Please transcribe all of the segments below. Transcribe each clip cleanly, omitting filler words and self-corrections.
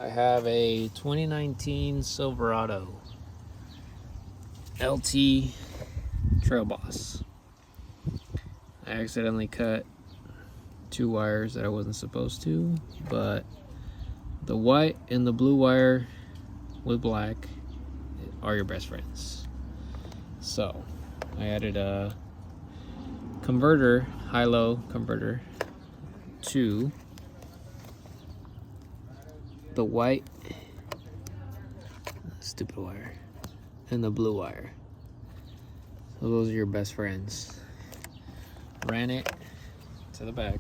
I have a 2019 Silverado LT Trail Boss. I accidentally cut 2 wires that I wasn't supposed to, but the white and the blue wire with black are your best friends. So I added a converter, high-low converter, to the white, stupid wire, and the blue wire. So those are your best friends. Ran it to the back,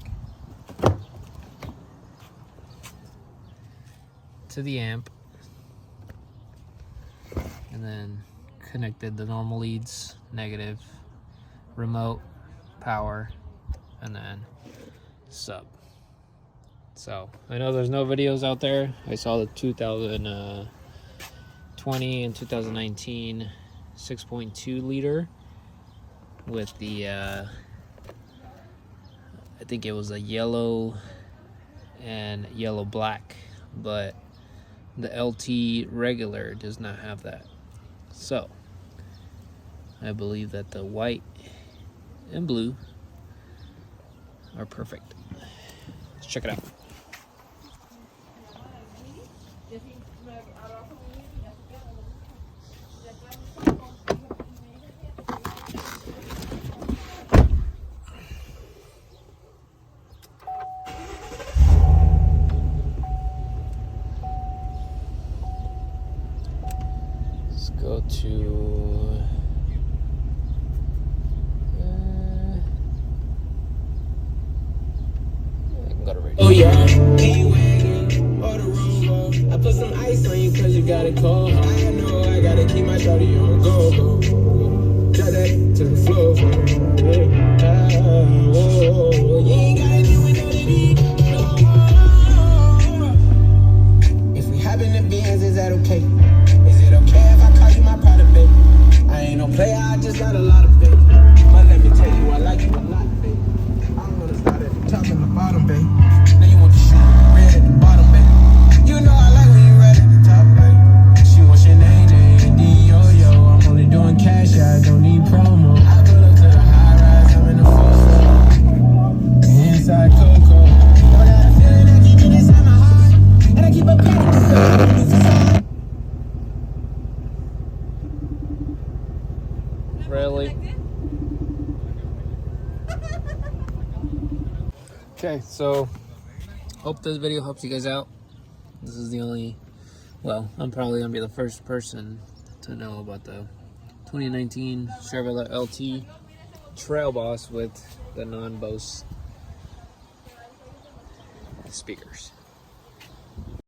to the amp, and then connected the normal leads, negative, remote, power, and then sub. So I know there's no videos out there. I saw the 2020 and 2019 6.2 liter with the I think it was a yellow and yellow black, but the LT regular does not have that. So I believe that the white and blue are perfect. Let's check it out. Let's go to I can go to radio. Oh yeah, D-Wagon or the Rover. I put some ice on you cause you got it cold. I know I gotta keep my shorty on go. Drop that to the floor. You ain't gotta do it, no need. If we happen to be ends, is that okay? Is it okay if I call you my pride, babe? I ain't no player, I just got a lot of faith. But let me tell you, I like you a lot, babe. I'm gonna start at the top and the bottom, babe. Now you want to shoot red at the bottom, babe. You know I like when you red at the top, babe. She wants your name, D-O-Yo. I'm only doing cash, I don't need promo. I pull up to the high rise, I'm in the full flow. Inside Coco. But I feel that keep it inside my heart. And I keep a pack of Really? Okay, so hope this video helps you guys out. This is the only, well, I'm probably gonna be the first person to know about the 2019 Chevrolet LT Trail Boss with the non-Bose speakers.